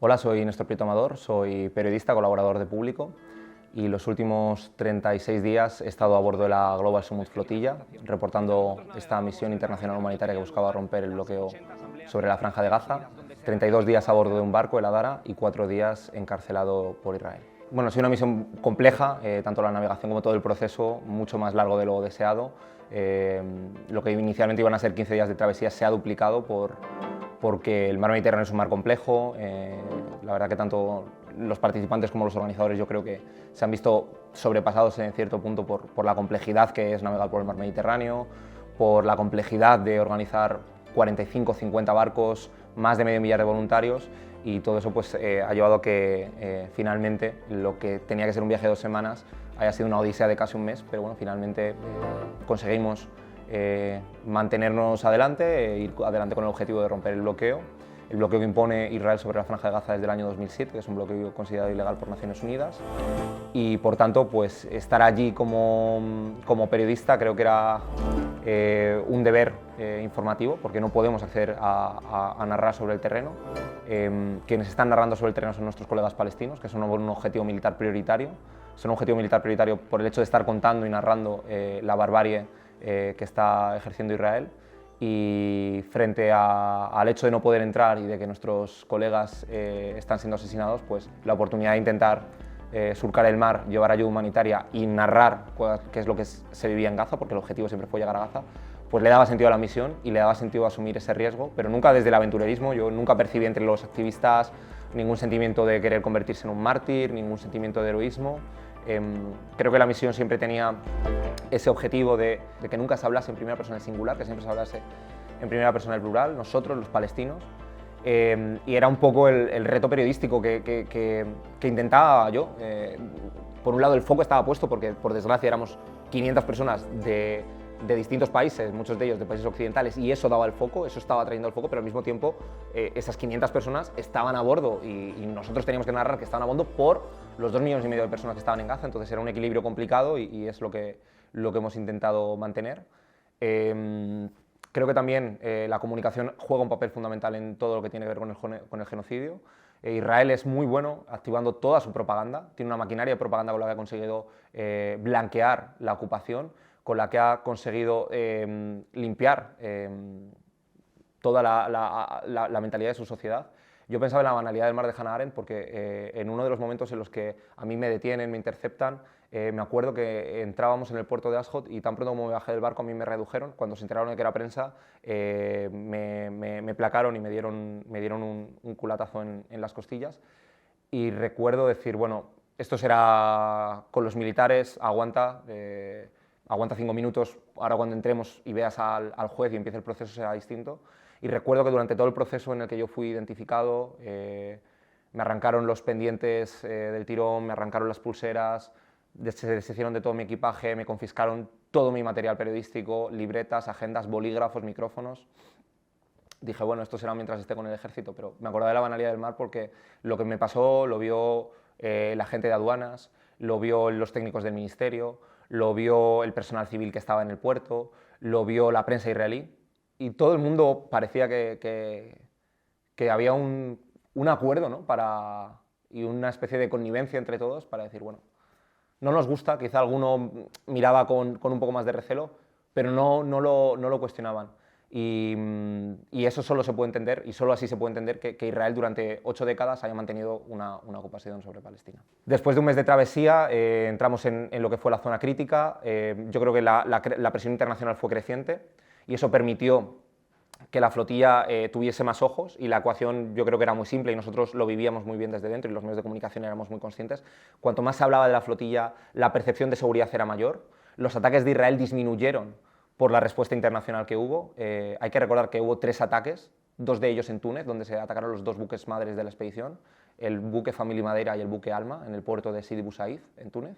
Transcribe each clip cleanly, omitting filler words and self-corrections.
Hola, soy Néstor Prieto Amador, soy periodista, colaborador de Público y los últimos 36 días he estado a bordo de la Global Summit Flotilla reportando esta misión internacional humanitaria que buscaba romper el bloqueo sobre la Franja de Gaza, 32 días a bordo de un barco, el Adara, y 4 días encarcelado por Israel. Bueno, ha sido una misión compleja, tanto la navegación como todo el proceso, mucho más largo de lo deseado. Lo que inicialmente iban a ser 15 días de travesía se ha duplicado porque el mar Mediterráneo es un mar complejo. La verdad que tanto los participantes como los organizadores yo creo que se han visto sobrepasados en cierto punto por la complejidad que es navegar por el mar Mediterráneo, por la complejidad de organizar 45 o 50 barcos, más de medio millar de voluntarios, y todo eso pues, ha llevado a que finalmente lo que tenía que ser un viaje de 2 semanas haya sido una odisea de casi un mes, pero bueno, finalmente conseguimos mantenernos adelante, ir adelante con el objetivo de romper el bloqueo que impone Israel sobre la Franja de Gaza desde el año 2007, que es un bloqueo considerado ilegal por Naciones Unidas, y por tanto pues, estar allí como periodista creo que era un deber informativo, porque no podemos acceder a narrar sobre el terreno. Quienes están narrando sobre el terreno son nuestros colegas palestinos, que son un objetivo militar prioritario. Son un objetivo militar prioritario por el hecho de estar contando y narrando la barbarie que está ejerciendo Israel, y frente al hecho de no poder entrar y de que nuestros colegas están siendo asesinados, pues la oportunidad de intentar surcar el mar, llevar ayuda humanitaria y narrar qué es lo que se vivía en Gaza, porque el objetivo siempre fue llegar a Gaza, pues le daba sentido a la misión y le daba sentido a asumir ese riesgo, pero nunca desde el aventurerismo. Yo nunca percibí entre los activistas ningún sentimiento de querer convertirse en un mártir, ningún sentimiento de heroísmo. Creo que la misión siempre tenía ese objetivo de que nunca se hablase en primera persona singular, que siempre se hablase en primera persona el plural, nosotros, los palestinos, y era un poco el reto periodístico que intentaba yo. Por un lado el foco estaba puesto porque por desgracia éramos 500 personas de distintos países, muchos de ellos de países occidentales, y eso daba el foco, eso estaba trayendo el foco, pero al mismo tiempo esas 500 personas estaban a bordo y nosotros teníamos que narrar que estaban a bordo por los 2,5 millones de personas que estaban en Gaza. Entonces era un equilibrio complicado y es lo que hemos intentado mantener. Creo que también la comunicación juega un papel fundamental en todo lo que tiene que ver con el genocidio. Israel es muy bueno activando toda su propaganda, tiene una maquinaria de propaganda con la que ha conseguido blanquear la ocupación, con la que ha conseguido limpiar toda la mentalidad de su sociedad. Yo pensaba en la banalidad del mar de Hannah Arendt porque en uno de los momentos en los que a mí me detienen, me interceptan, me acuerdo que entrábamos en el puerto de Ashdod y tan pronto como me bajé del barco a mí me redujeron. Cuando se enteraron de que era prensa, me placaron y me dieron un culatazo en las costillas. Y recuerdo decir, bueno, esto será con los militares, aguanta 5 minutos, ahora cuando entremos y veas al juez y empiece el proceso será distinto. Y recuerdo que durante todo el proceso en el que yo fui identificado, me arrancaron los pendientes del tirón, me arrancaron las pulseras, se deshicieron de todo mi equipaje, me confiscaron todo mi material periodístico, libretas, agendas, bolígrafos, micrófonos. Dije, bueno, esto será mientras esté con el ejército, pero me acordaba de la banalidad del mar porque lo que me pasó lo vio la gente de aduanas, lo vio los técnicos del ministerio, lo vio el personal civil que estaba en el puerto, lo vio la prensa israelí, y todo el mundo parecía que había un acuerdo, ¿no? Y una especie de connivencia entre todos para decir, bueno, no nos gusta, quizá alguno miraba con un poco más de recelo, pero no lo cuestionaban. Y eso solo se puede entender, y solo así se puede entender que Israel durante 8 décadas haya mantenido una ocupación sobre Palestina. Después de un mes de travesía entramos en lo que fue la zona crítica. Yo creo que la presión internacional fue creciente y eso permitió que la flotilla tuviese más ojos, y la ecuación yo creo que era muy simple y nosotros lo vivíamos muy bien desde dentro y los medios de comunicación éramos muy conscientes. Cuanto más se hablaba de la flotilla, la percepción de seguridad era mayor. Los ataques de Israel disminuyeron por la respuesta internacional que hubo. Hay que recordar que hubo 3 ataques, 2 de ellos en Túnez, donde se atacaron los 2 buques madres de la expedición, el buque Family Madeira y el buque Alma, en el puerto de Sidi Bou Said, en Túnez,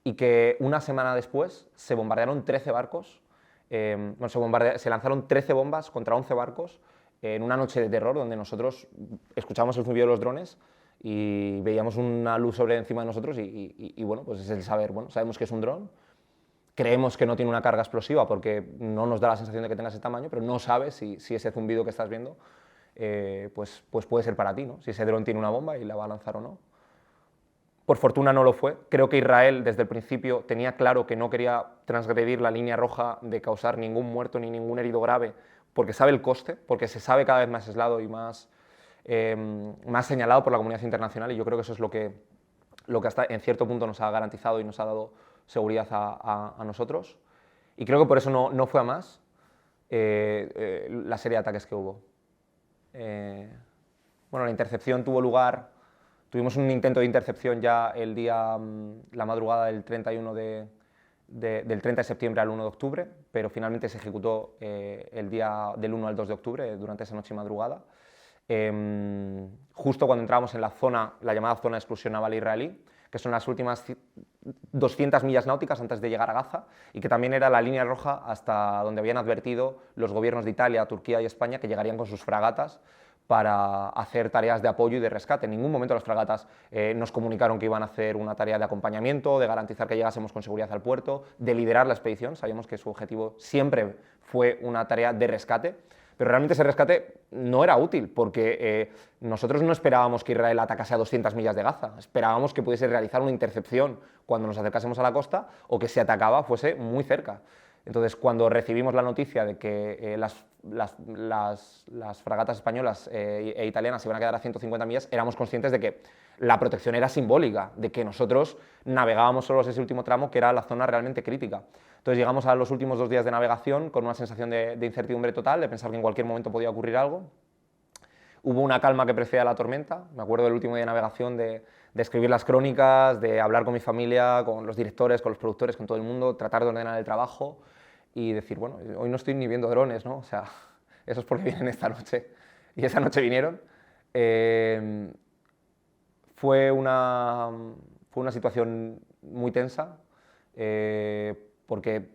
y que una semana después se bombardearon 13 barcos, se lanzaron 13 bombas contra 11 barcos en una noche de terror donde nosotros escuchábamos el zumbido de los drones y veíamos una luz sobre encima de nosotros y bueno, pues es el saber, bueno, sabemos que es un dron, creemos que no tiene una carga explosiva porque no nos da la sensación de que tenga ese tamaño, pero no sabes si ese zumbido que estás viendo pues puede ser para ti, ¿no? Si ese dron tiene una bomba y la va a lanzar o no. Por fortuna no lo fue. Creo que Israel desde el principio tenía claro que no quería transgredir la línea roja de causar ningún muerto ni ningún herido grave, porque sabe el coste, porque se sabe cada vez más aislado y más señalado por la comunidad internacional, y yo creo que eso es lo que hasta en cierto punto nos ha garantizado y nos ha dado seguridad a nosotros. Y creo que por eso no fue a más la serie de ataques que hubo. Bueno, la intercepción tuvo lugar, tuvimos un intento de intercepción ya el día, la madrugada del 31 del 30 de septiembre al 1 de octubre, pero finalmente se ejecutó el día del 1 al 2 de octubre, durante esa noche y madrugada. Justo cuando entrábamos en la zona, la llamada zona de exclusión naval israelí, que son las últimas 200 millas náuticas antes de llegar a Gaza, y que también era la línea roja hasta donde habían advertido los gobiernos de Italia, Turquía y España que llegarían con sus fragatas para hacer tareas de apoyo y de rescate. En ningún momento las fragatas nos comunicaron que iban a hacer una tarea de acompañamiento, de garantizar que llegásemos con seguridad al puerto, de liderar la expedición. Sabíamos que su objetivo siempre fue una tarea de rescate, pero realmente ese rescate no era útil, porque nosotros no esperábamos que Israel atacase a 200 millas de Gaza, esperábamos que pudiese realizar una intercepción cuando nos acercásemos a la costa, o que si atacaba fuese muy cerca. Entonces, cuando recibimos la noticia de que las fragatas españolas e italianas se iban a quedar a 150 millas, éramos conscientes de que la protección era simbólica, de que nosotros navegábamos solos ese último tramo, que era la zona realmente crítica. Entonces llegamos a los últimos 2 días de navegación con una sensación de incertidumbre total, de pensar que en cualquier momento podía ocurrir algo. Hubo una calma que precedía a la tormenta. Me acuerdo del último día de navegación de escribir las crónicas, de hablar con mi familia, con los directores, con los productores, con todo el mundo, tratar de ordenar el trabajo y decir, bueno, hoy no estoy ni viendo drones, ¿no? O sea, eso es porque vienen esta noche. Y esa noche vinieron. Fue una situación muy tensa, porque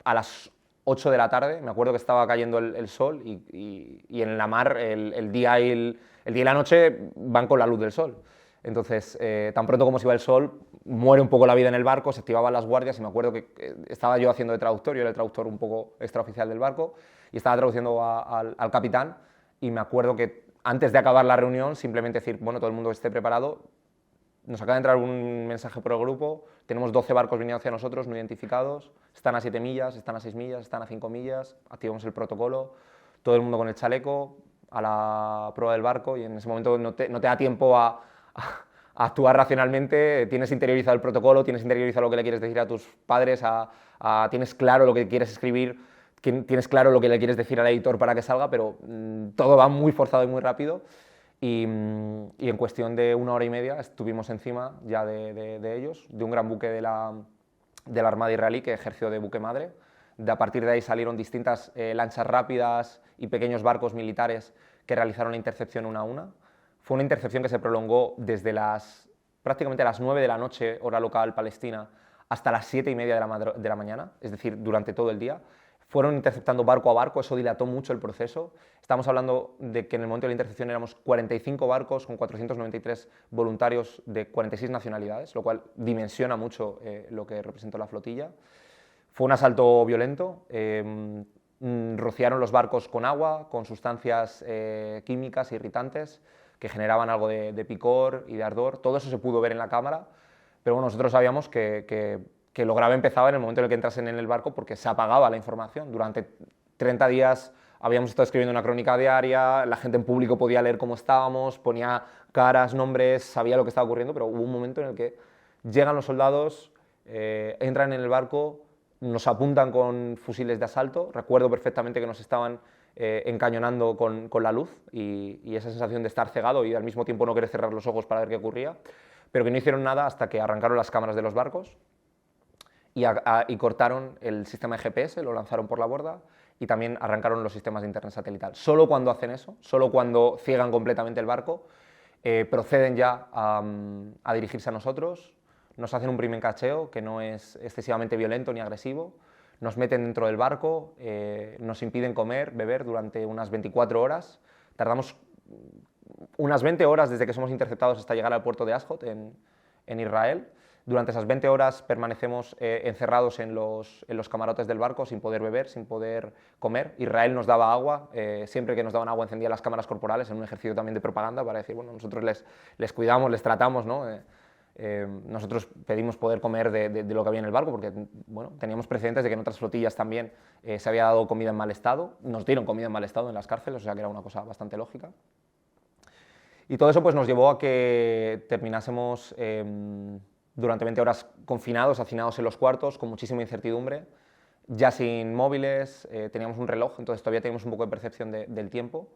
a las 8 de la tarde, me acuerdo que estaba cayendo el sol y en la mar el día y la noche van con la luz del sol. Entonces, tan pronto como se iba el sol, muere un poco la vida en el barco, se activaban las guardias, y me acuerdo que estaba yo haciendo de traductor, yo era el traductor un poco extraoficial del barco, y estaba traduciendo al capitán, y me acuerdo que antes de acabar la reunión, simplemente decir, bueno, todo el mundo esté preparado, nos acaba de entrar un mensaje por el grupo, tenemos 12 barcos viniendo hacia nosotros, no identificados, están a 7 millas, están a 6 millas, están a 5 millas, activamos el protocolo, todo el mundo con el chaleco, a la proa del barco, y en ese momento no te da tiempo a actuar racionalmente, tienes interiorizado el protocolo, tienes interiorizado lo que le quieres decir a tus padres, tienes claro lo que quieres escribir, tienes claro lo que le quieres decir al editor para que salga, pero todo va muy forzado y muy rápido, y en cuestión de 1 hora y media estuvimos encima ya de ellos, de un gran buque de la Armada israelí que ejerció de buque madre. A partir de ahí salieron distintas lanchas rápidas y pequeños barcos militares que realizaron la intercepción una a una. Fue una intercepción que se prolongó desde prácticamente las 9 de la noche, hora local palestina, hasta las 7 y media de la mañana, es decir, durante todo el día. Fueron interceptando barco a barco, eso dilató mucho el proceso. Estamos hablando de que en el momento de la intercepción éramos 45 barcos con 493 voluntarios de 46 nacionalidades, lo cual dimensiona mucho lo que representó la flotilla. Fue un asalto violento, rociaron los barcos con agua, con sustancias químicas irritantes que generaban algo de picor y de ardor. Todo eso se pudo ver en la cámara, pero bueno, nosotros sabíamos que lo grave empezaba en el momento en el que entrasen en el barco, porque se apagaba la información. Durante 30 días habíamos estado escribiendo una crónica diaria, la gente en público podía leer cómo estábamos, ponía caras, nombres, sabía lo que estaba ocurriendo, pero hubo un momento en el que llegan los soldados, entran en el barco, nos apuntan con fusiles de asalto. Recuerdo perfectamente que nos estaban encañonando con la luz y esa sensación de estar cegado y al mismo tiempo no querer cerrar los ojos para ver qué ocurría, pero que no hicieron nada hasta que arrancaron las cámaras de los barcos y cortaron el sistema de GPS, lo lanzaron por la borda, y también arrancaron los sistemas de internet satelital. Solo cuando hacen eso, solo cuando ciegan completamente el barco, proceden ya a dirigirse a nosotros, nos hacen un primer cacheo que no es excesivamente violento ni agresivo, nos meten dentro del barco, nos impiden comer, beber durante unas 24 horas, tardamos unas 20 horas desde que somos interceptados hasta llegar al puerto de Ashdod, en Israel. Durante esas 20 horas permanecemos encerrados en los camarotes del barco sin poder beber, sin poder comer. Israel nos daba agua, siempre que nos daban agua encendía las cámaras corporales en un ejercicio también de propaganda para decir, bueno, nosotros les cuidamos, les tratamos, ¿no? Nosotros pedimos poder comer de lo que había en el barco porque bueno, teníamos precedentes de que en otras flotillas también se había dado comida en mal estado, nos dieron comida en mal estado en las cárceles, o sea que era una cosa bastante lógica. Y todo eso pues, nos llevó a que terminásemos durante 20 horas confinados, hacinados en los cuartos, con muchísima incertidumbre, ya sin móviles, teníamos un reloj, entonces todavía teníamos un poco de percepción del tiempo.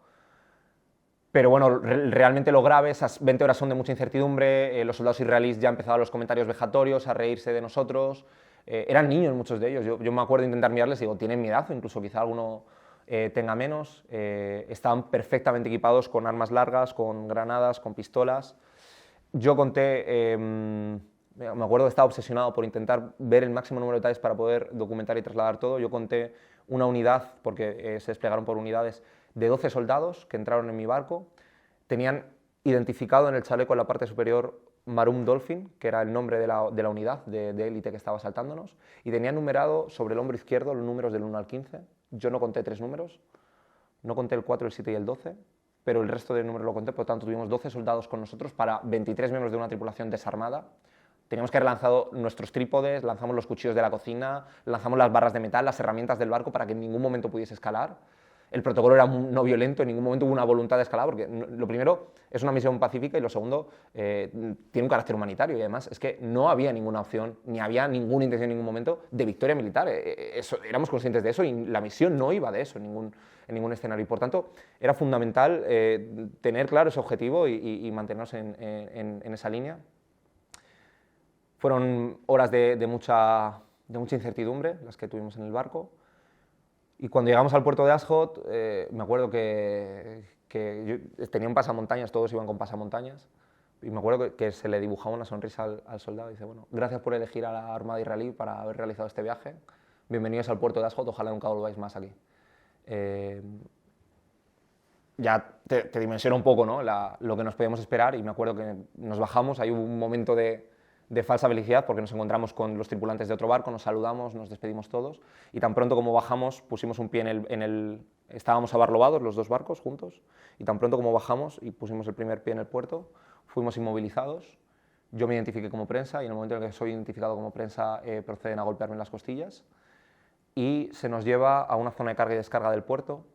Pero bueno, realmente lo grave, esas 20 horas son de mucha incertidumbre, los soldados israelíes ya empezaban los comentarios vejatorios, a reírse de nosotros, eran niños muchos de ellos, yo me acuerdo de intentar mirarles y digo, tienen mi edad, o incluso quizá alguno tenga menos, estaban perfectamente equipados con armas largas, con granadas, con pistolas. Yo conté, me acuerdo que estaba obsesionado por intentar ver el máximo número de detalles para poder documentar y trasladar todo, yo conté una unidad, porque se desplegaron por unidades, de 12 soldados que entraron en mi barco, tenían identificado en el chaleco en la parte superior Marum Dolphin, que era el nombre de la unidad de élite que estaba saltándonos, y tenían numerado sobre el hombro izquierdo los números del 1 al 15. Yo no conté 3 números, no conté el 4, el 7 y el 12, pero el resto de números lo conté, por lo tanto tuvimos 12 soldados con nosotros para 23 miembros de una tripulación desarmada. Teníamos que haber lanzado nuestros trípodes, lanzamos los cuchillos de la cocina, lanzamos las barras de metal, las herramientas del barco para que en ningún momento pudiese escalar. El protocolo era no violento, en ningún momento hubo una voluntad de escalar, porque lo primero es una misión pacífica y lo segundo tiene un carácter humanitario y además es que no había ninguna opción, ni había ninguna intención en ningún momento de victoria militar. Éramos conscientes de eso y la misión no iba de eso en ningún escenario y por tanto era fundamental tener claro ese objetivo y mantenernos en esa línea. Fueron horas de mucha incertidumbre las que tuvimos en el barco. Y cuando llegamos al puerto de Ashdod, me acuerdo que yo tenía un pasamontañas, todos iban con pasamontañas, y me acuerdo que se le dibujaba una sonrisa al soldado y dice, bueno, gracias por elegir a la Armada israelí para haber realizado este viaje, bienvenidos al puerto de Ashdod, ojalá nunca volváis más aquí. Ya te dimensiona un poco, ¿no? Lo que nos podíamos esperar y me acuerdo que nos bajamos, hay un momento de falsa felicidad porque nos encontramos con los tripulantes de otro barco, nos saludamos, nos despedimos todos y tan pronto como bajamos pusimos un pie estábamos abarlobados los dos barcos juntos y tan pronto como bajamos y pusimos el primer pie en el puerto fuimos inmovilizados, yo me identifiqué como prensa y en el momento en el que soy identificado como prensa proceden a golpearme en las costillas y se nos lleva a una zona de carga y descarga del puerto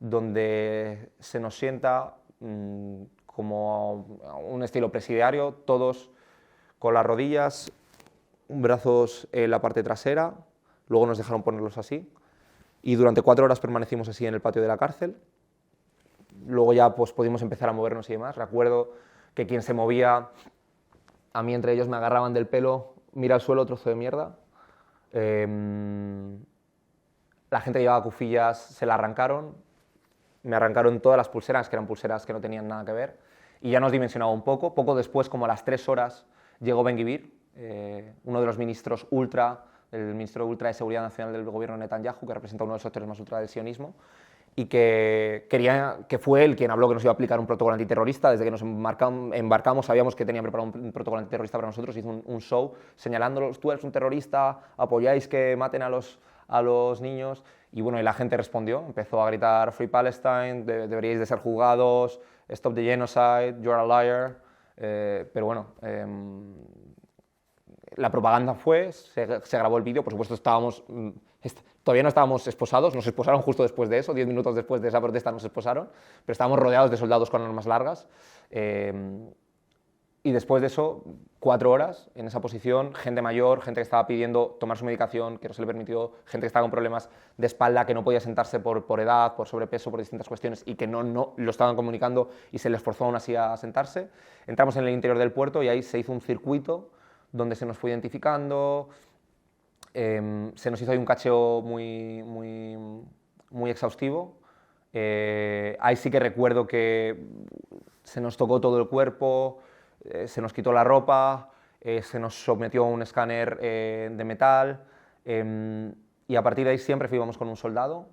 donde se nos sienta como un estilo presidiario, todos con las rodillas, brazos en la parte trasera, luego nos dejaron ponerlos así, y durante 4 horas permanecimos así en el patio de la cárcel, luego ya pues pudimos empezar a movernos y demás, recuerdo que quien se movía, a mí entre ellos me agarraban del pelo, mira al suelo, trozo de mierda, la gente que llevaba cufillas se la arrancaron, me arrancaron todas las pulseras, que eran pulseras que no tenían nada que ver, y ya nos dimensionaba un poco después, como a las 3 horas, llegó Ben-Gvir, uno de los ministros ultra, el ministro ultra de Seguridad Nacional del gobierno de Netanyahu, que representa uno de los sectores más ultra del sionismo, y que fue él quien habló que nos iba a aplicar un protocolo antiterrorista. Desde que nos embarcamos sabíamos que tenía preparado un protocolo antiterrorista para nosotros, hizo un show señalándolos, tú eres un terrorista, apoyáis que maten a los niños, y bueno, y la gente respondió, empezó a gritar Free Palestine, deberíais de ser juzgados, Stop the Genocide, You're a liar. Pero bueno, la propaganda fue, se grabó el vídeo, por supuesto todavía no estábamos esposados, nos esposaron justo después de eso, 10 minutos después de esa protesta nos esposaron, pero estábamos rodeados de soldados con armas largas, y después de eso, 4 horas en esa posición, gente mayor, gente que estaba pidiendo tomar su medicación, que no se le permitió, gente que estaba con problemas de espalda, que no podía sentarse por edad, por sobrepeso, por distintas cuestiones, y que no lo estaban comunicando y se les forzó aún así a sentarse. Entramos en el interior del puerto y ahí se hizo un circuito donde se nos fue identificando, se nos hizo ahí un cacheo muy exhaustivo. Ahí sí que recuerdo que se nos tocó todo el cuerpo, se nos quitó la ropa, se nos sometió a un escáner de metal, y a partir de ahí siempre íbamos con un soldado,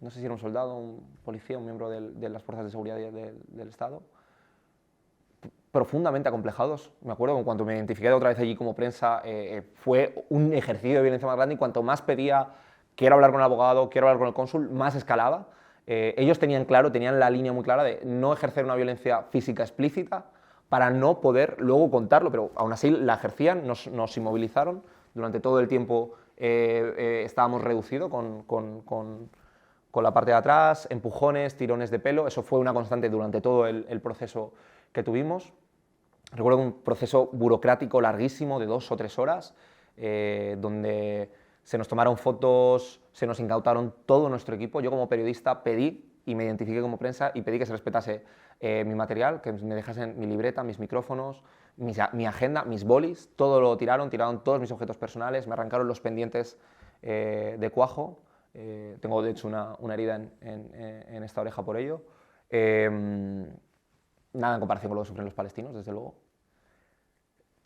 no sé si era un soldado, un policía, un miembro de las fuerzas de seguridad del Estado, profundamente acomplejados. Me acuerdo, en cuanto me identifiqué otra vez allí como prensa, fue un ejercicio de violencia más grande y cuanto más pedía, quiero hablar con el abogado, quiero hablar con el cónsul, más escalaba. Ellos tenían claro, tenían la línea muy clara de no ejercer una violencia física explícita para no poder luego contarlo, pero aún así la ejercían, nos inmovilizaron. Durante todo el tiempo estábamos reducidos con la parte de atrás, empujones, tirones de pelo, eso fue una constante durante todo el proceso que tuvimos. Recuerdo un proceso burocrático larguísimo de 2 o 3 horas, donde se nos tomaron fotos, se nos incautaron todo nuestro equipo. Yo como periodista pedí, y me identifiqué como prensa, y pedí que se respetase mi material, que me dejasen mi libreta, mis micrófonos, mi agenda, mis bolis, todo lo tiraron todos mis objetos personales, me arrancaron los pendientes de cuajo. Tengo de hecho una herida en esta oreja por ello. Nada en comparación con lo que sufren los palestinos, desde luego.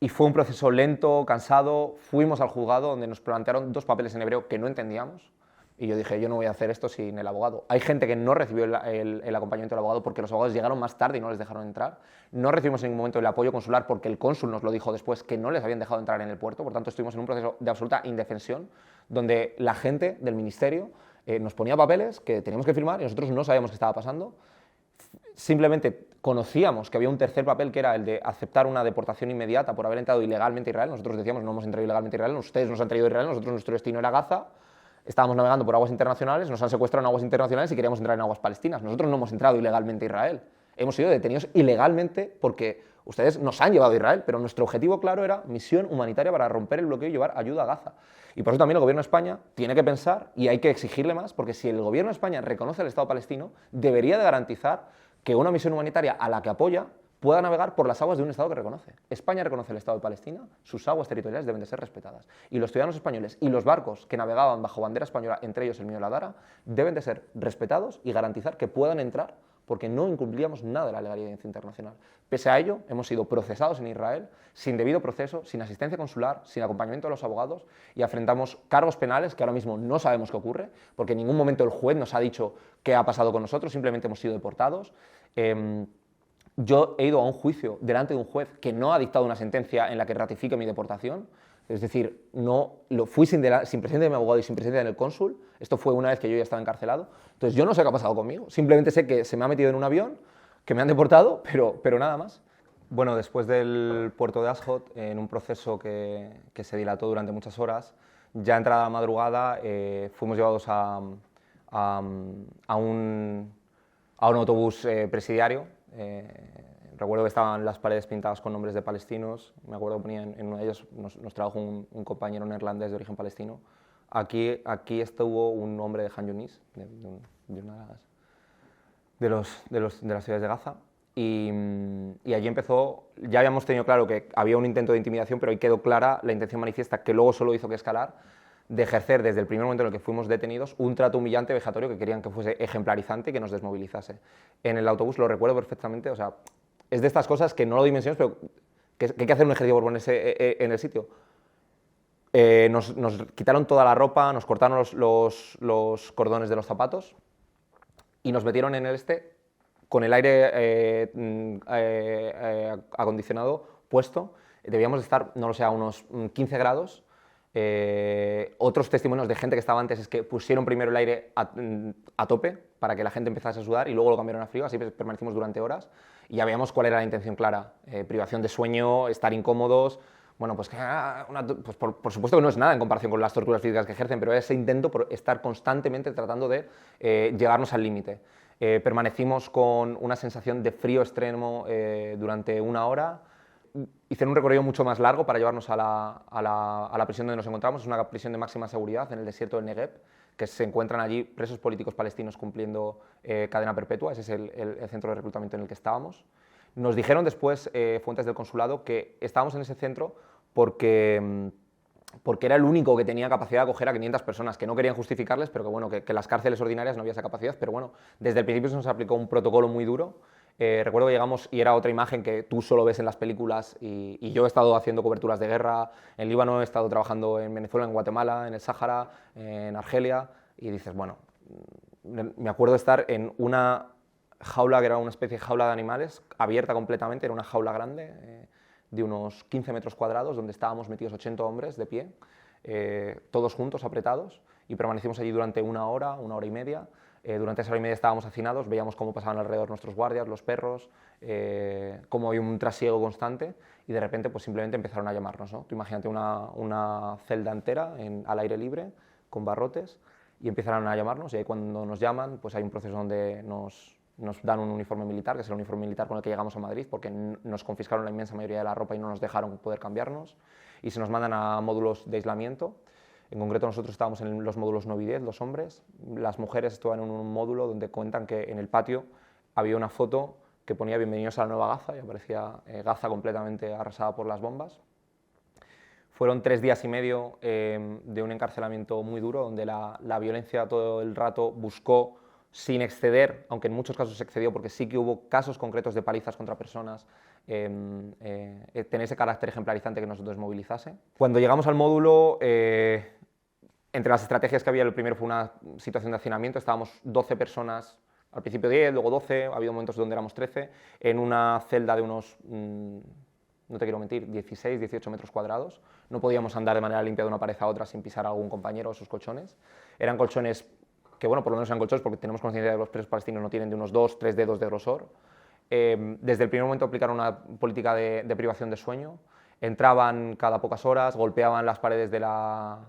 Y fue un proceso lento, cansado. Fuimos al juzgado donde nos plantearon 2 papeles en hebreo que no entendíamos. Y yo dije, yo no voy a hacer esto sin el abogado. Hay gente que no recibió el acompañamiento del abogado porque los abogados llegaron más tarde y no les dejaron entrar. No recibimos en ningún momento el apoyo consular porque el cónsul nos lo dijo después que no les habían dejado entrar en el puerto. Por tanto, estuvimos en un proceso de absoluta indefensión donde la gente del ministerio nos ponía papeles que teníamos que firmar y nosotros no sabíamos qué estaba pasando. Simplemente conocíamos que había un tercer papel que era el de aceptar una deportación inmediata por haber entrado ilegalmente a Israel. Nosotros decíamos, no hemos entrado ilegalmente a Israel, ustedes nos han traído a Israel, nosotros nuestro destino era Gaza. Estábamos navegando por aguas internacionales, nos han secuestrado en aguas internacionales y queríamos entrar en aguas palestinas. Nosotros no hemos entrado ilegalmente a Israel. Hemos sido detenidos ilegalmente porque ustedes nos han llevado a Israel, pero nuestro objetivo claro era misión humanitaria para romper el bloqueo y llevar ayuda a Gaza. Y por eso también el gobierno de España tiene que pensar y hay que exigirle más, porque si el gobierno de España reconoce el Estado palestino, debería de garantizar que una misión humanitaria a la que apoya pueda navegar por las aguas de un Estado que reconoce. España reconoce el Estado de Palestina, sus aguas territoriales deben de ser respetadas. Y los ciudadanos españoles y los barcos que navegaban bajo bandera española, entre ellos el mío la Dara, deben de ser respetados y garantizar que puedan entrar porque no incumplíamos nada de la legalidad internacional. Pese a ello, hemos sido procesados en Israel sin debido proceso, sin asistencia consular, sin acompañamiento de los abogados y afrontamos cargos penales que ahora mismo no sabemos qué ocurre, porque en ningún momento el juez nos ha dicho qué ha pasado con nosotros, simplemente hemos sido deportados. Yo he ido a un juicio delante de un juez que no ha dictado una sentencia en la que ratifique mi deportación, es decir, fui sin presencia de mi abogado y sin presencia del cónsul. Esto fue una vez que yo ya estaba encarcelado. Entonces yo no sé qué ha pasado conmigo, simplemente sé que se me ha metido en un avión, que me han deportado, pero nada más. Bueno, después del puerto de Ashdod, en un proceso que se dilató durante muchas horas, ya entrada la madrugada fuimos llevados a un autobús presidiario. Recuerdo que estaban las paredes pintadas con nombres de palestinos. Me acuerdo que ponían en uno de ellos, nos trajo un compañero neerlandés de origen palestino. Aquí estuvo un hombre de Han Yunis, de una de las ciudades de Gaza. Y allí empezó, ya habíamos tenido claro que había un intento de intimidación, pero ahí quedó clara la intención manifiesta, que luego solo hizo que escalar, de ejercer desde el primer momento en el que fuimos detenidos un trato humillante, vejatorio, que querían que fuese ejemplarizante y que nos desmovilizase. En el autobús lo recuerdo perfectamente, o sea, es de estas cosas que no lo dimensiones, pero que hay que hacer un ejercicio por ponerse en el sitio. Nos quitaron toda la ropa, nos cortaron los cordones de los zapatos y nos metieron en el con el aire acondicionado puesto. Debíamos estar, no lo sé, a unos 15 grados. Otros testimonios de gente que estaba antes es que pusieron primero el aire a tope para que la gente empezase a sudar y luego lo cambiaron a frío, así permanecimos durante horas y ya veíamos cuál era la intención clara, privación de sueño, estar incómodos. Bueno, pues, pues por supuesto que no es nada en comparación con las torturas físicas que ejercen, pero ese intento por estar constantemente tratando de llevarnos al límite. Permanecimos con una sensación de frío extremo durante 1 hora. Hicieron un recorrido mucho más largo para llevarnos a la prisión donde nos encontramos. Es una prisión de máxima seguridad en el desierto del Negev, que se encuentran allí presos políticos palestinos cumpliendo cadena perpetua. Ese es el centro de reclutamiento en el que estábamos. Nos dijeron después fuentes del consulado que estábamos en ese centro porque era el único que tenía capacidad de acoger a 500 personas, que no querían justificarles, pero que, bueno, que las cárceles ordinarias no había esa capacidad, pero bueno, desde el principio se nos aplicó un protocolo muy duro. Recuerdo que llegamos y era otra imagen que tú solo ves en las películas y yo he estado haciendo coberturas de guerra en Líbano, he estado trabajando en Venezuela, en Guatemala, en el Sáhara, en Argelia y dices, bueno, me acuerdo de estar en una jaula que era una especie de jaula de animales, abierta completamente, era una jaula grande, de unos 15 metros cuadrados, donde estábamos metidos 80 hombres de pie, todos juntos, apretados, y permanecimos allí durante una hora y media. Durante esa hora y media estábamos hacinados, veíamos cómo pasaban alrededor nuestros guardias, los perros, cómo había un trasiego constante, y de repente pues simplemente empezaron a llamarnos, ¿no? Tú imagínate una celda entera al aire libre, con barrotes, y empezaron a llamarnos, y ahí cuando nos llaman pues hay un proceso donde nos dan un uniforme militar, que es el uniforme militar con el que llegamos a Madrid, porque nos confiscaron la inmensa mayoría de la ropa y no nos dejaron poder cambiarnos, y se nos mandan a módulos de aislamiento. En concreto nosotros estábamos en los módulos 9 y 10, los hombres, las mujeres estaban en un módulo donde cuentan que en el patio había una foto que ponía bienvenidos a la nueva Gaza, y aparecía Gaza completamente arrasada por las bombas. Fueron 3 días y medio de un encarcelamiento muy duro, donde la violencia todo el rato buscó, sin exceder, aunque en muchos casos se excedió, porque sí que hubo casos concretos de palizas contra personas, tener ese carácter ejemplarizante que nos desmovilizase. Cuando llegamos al módulo, entre las estrategias que había, el primero fue una situación de hacinamiento, estábamos 12 personas, al principio 10, luego 12, ha habido momentos donde éramos 13, en una celda de unos, no te quiero mentir, 16, 18 metros cuadrados. No podíamos andar de manera limpia de una pared a otra sin pisar a algún compañero o sus colchones. Eran colchones que, bueno, por lo menos eran colchones, porque tenemos conciencia de que los presos palestinos no tienen de unos 2, 3 dedos de grosor. Desde el primer momento aplicaron una política de privación de sueño. Entraban cada pocas horas, golpeaban las paredes de la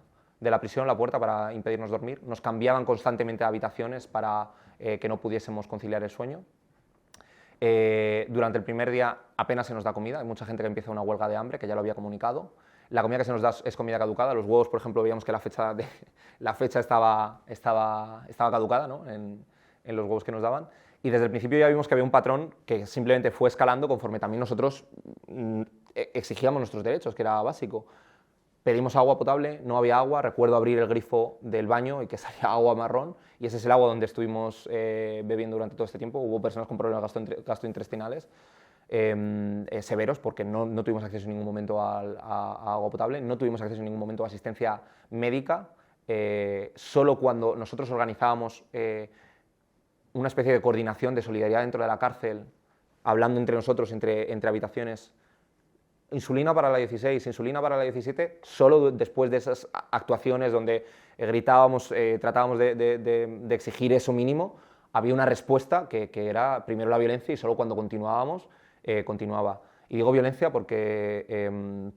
prisión, la puerta, para impedirnos dormir. Nos cambiaban constantemente de habitaciones para que no pudiésemos conciliar el sueño. Durante el primer día apenas se nos da comida, hay mucha gente que empieza una huelga de hambre, que ya lo había comunicado. La comida que se nos da es comida caducada, los huevos, por ejemplo, veíamos que la fecha estaba caducada, ¿no? en los huevos que nos daban, y desde el principio ya vimos que había un patrón que simplemente fue escalando conforme también nosotros exigíamos nuestros derechos, que era básico. Pedimos agua potable, no había agua, recuerdo abrir el grifo del baño y que salía agua marrón, y ese es el agua donde estuvimos bebiendo durante todo este tiempo. Hubo personas con problemas gastrointestinales severos, porque no tuvimos acceso en ningún momento a agua potable, no tuvimos acceso en ningún momento a asistencia médica. Solo cuando nosotros organizábamos una especie de coordinación de solidaridad dentro de la cárcel, hablando entre nosotros, entre habitaciones, insulina para la 16, insulina para la 17, solo después de esas actuaciones donde gritábamos, tratábamos de exigir eso mínimo, había una respuesta que era primero la violencia, y solo cuando continuábamos, continuaba. Y digo violencia porque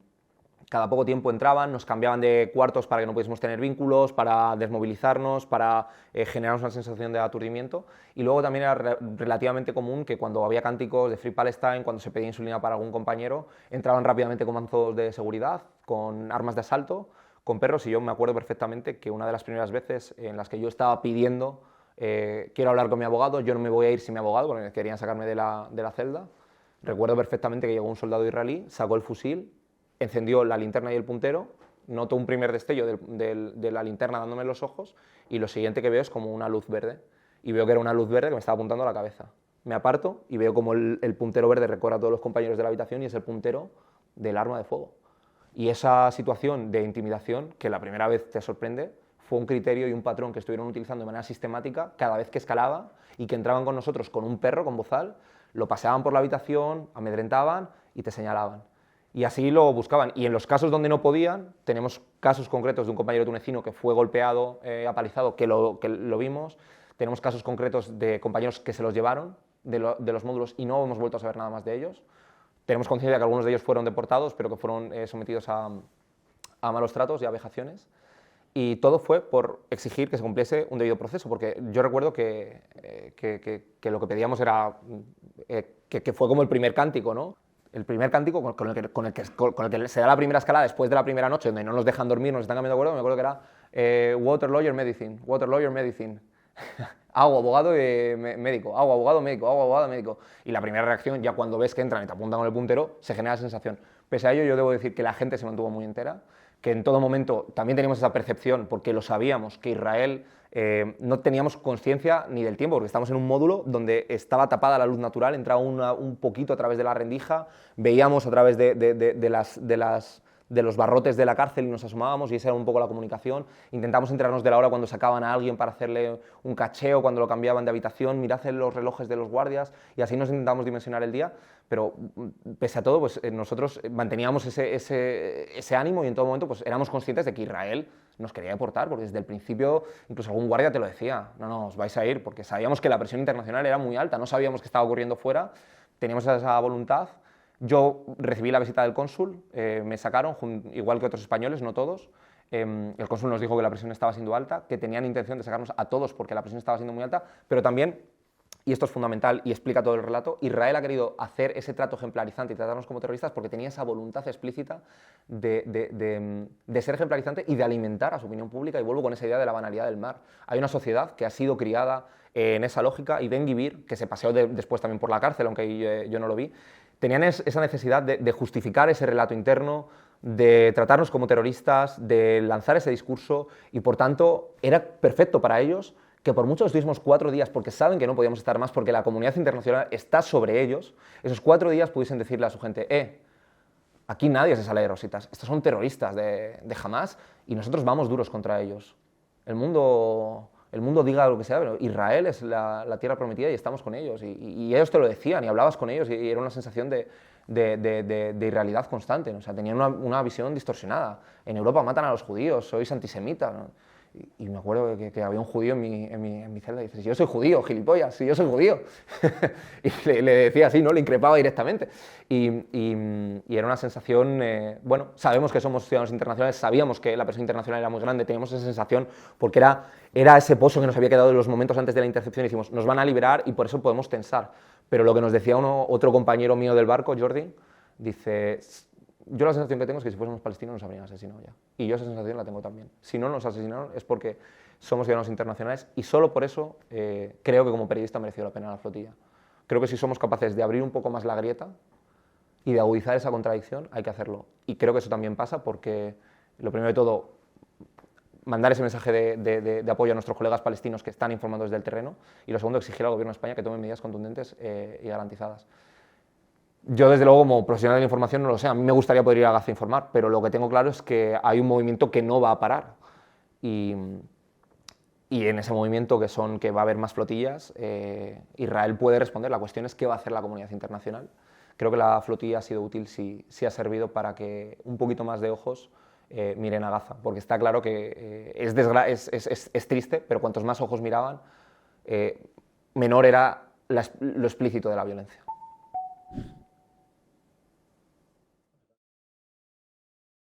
cada poco tiempo entraban, nos cambiaban de cuartos para que no pudiésemos tener vínculos, para desmovilizarnos, para generarnos una sensación de aturdimiento. Y luego también era relativamente común que cuando había cánticos de Free Palestine, cuando se pedía insulina para algún compañero, entraban rápidamente con mandos de seguridad, con armas de asalto, con perros. Y yo me acuerdo perfectamente que una de las primeras veces en las que yo estaba pidiendo quiero hablar con mi abogado, yo no me voy a ir sin mi abogado, porque querían sacarme de la celda. Recuerdo perfectamente que llegó un soldado israelí, sacó el fusil, encendió la linterna y el puntero, noto un primer destello de la linterna dándome en los ojos, y lo siguiente que veo es como una luz verde, y veo que era una luz verde que me estaba apuntando a la cabeza. Me aparto y veo como el puntero verde recorre a todos los compañeros de la habitación, y es el puntero del arma de fuego. Y esa situación de intimidación, que la primera vez te sorprende, fue un criterio y un patrón que estuvieron utilizando de manera sistemática cada vez que escalaba, y que entraban con nosotros con un perro, con bozal, lo paseaban por la habitación, amedrentaban y te señalaban. Y así lo buscaban. Y en los casos donde no podían, tenemos casos concretos de un compañero tunecino que fue golpeado, apalizado, que lo vimos. Tenemos casos concretos de compañeros que se los llevaron de los módulos y no hemos vuelto a saber nada más de ellos. Tenemos conciencia de que algunos de ellos fueron deportados, pero que fueron sometidos a malos tratos y a vejaciones. Y todo fue por exigir que se cumpliese un debido proceso, porque yo recuerdo que lo que pedíamos era que fue como el primer cántico, ¿no? El primer cántico con el que se da la primera escalada después de la primera noche, donde no nos dejan dormir, nos están cambiando de acuerdo, me acuerdo que era water, lawyer, medicine, water, lawyer, medicine. Agua, abogado y médico, agua, abogado, médico, agua, abogado, médico. Y la primera reacción, ya cuando ves que entran y te apuntan con el puntero, se genera la sensación. Pese a ello, yo debo decir que la gente se mantuvo muy entera, que en todo momento también teníamos esa percepción, porque lo sabíamos, que Israel no teníamos conciencia ni del tiempo, porque estamos en un módulo donde estaba tapada la luz natural, entraba un poquito a través de la rendija, veíamos a través de de los barrotes de la cárcel y nos asomábamos y esa era un poco la comunicación. Intentamos enterarnos de la hora cuando sacaban a alguien para hacerle un cacheo, cuando lo cambiaban de habitación, mirad los relojes de los guardias y así nos intentamos dimensionar el día, pero pese a todo pues, nosotros manteníamos ese ánimo y en todo momento pues, éramos conscientes de que Israel nos quería deportar, porque desde el principio incluso algún guardia te lo decía, no, os vais a ir, porque sabíamos que la presión internacional era muy alta, no sabíamos qué estaba ocurriendo fuera, teníamos esa voluntad. Yo recibí la visita del cónsul, me sacaron, igual que otros españoles, no todos. El cónsul nos dijo que la presión estaba siendo alta, que tenían intención de sacarnos a todos porque la presión estaba siendo muy alta, pero también, y esto es fundamental y explica todo el relato, Israel ha querido hacer ese trato ejemplarizante y tratarnos como terroristas porque tenía esa voluntad explícita de ser ejemplarizante y de alimentar a su opinión pública, y vuelvo con esa idea de la banalidad del mar. Hay una sociedad que ha sido criada en esa lógica, y Ben Gvir, que se paseó después también por la cárcel, aunque yo no lo vi, tenían esa necesidad de justificar ese relato interno, de tratarnos como terroristas, de lanzar ese discurso, y por tanto era perfecto para ellos que por mucho estuvimos 4 días, porque saben que no podíamos estar más, porque la comunidad internacional está sobre ellos, esos 4 días pudiesen decirle a su gente, aquí nadie se sale de rositas, estos son terroristas de Hamás y nosotros vamos duros contra ellos. El mundo diga lo que sea, pero Israel es la tierra prometida y estamos con ellos. Y ellos te lo decían y hablabas con ellos y era una sensación de irrealidad constante, ¿no? O sea, tenían una visión distorsionada. En Europa matan a los judíos, sois antisemitas, ¿no? Y me acuerdo que había un judío en mi celda y dice, si yo soy judío, gilipollas, si yo soy judío. Y le decía así, ¿no? Le increpaba directamente. Y era una sensación, bueno, sabemos que somos ciudadanos internacionales, sabíamos que la presión internacional era muy grande, teníamos esa sensación porque era ese pozo que nos había quedado en los momentos antes de la intercepción y decimos, nos van a liberar y por eso podemos tensar. Pero lo que nos decía otro compañero mío del barco, Jordi, dice, yo la sensación que tengo es que si fuésemos palestinos nos habrían asesinado ya. Y yo esa sensación la tengo también. Si no nos asesinaron es porque somos ciudadanos internacionales y solo por eso creo que como periodista ha merecido la pena la flotilla. Creo que si somos capaces de abrir un poco más la grieta y de agudizar esa contradicción, hay que hacerlo. Y creo que eso también pasa porque, lo primero de todo, mandar ese mensaje de apoyo a nuestros colegas palestinos que están informando desde el terreno, y lo segundo, exigir al gobierno de España que tome medidas contundentes y garantizadas. Yo, desde luego, como profesional de la información, no lo sé. A mí me gustaría poder ir a Gaza a informar, pero lo que tengo claro es que hay un movimiento que no va a parar. Y en ese movimiento, que va a haber más flotillas, Israel puede responder. La cuestión es qué va a hacer la comunidad internacional. Creo que la flotilla ha sido útil si ha servido para que un poquito más de ojos miren a Gaza, porque está claro que es triste, pero cuantos más ojos miraban, menor era lo explícito de la violencia.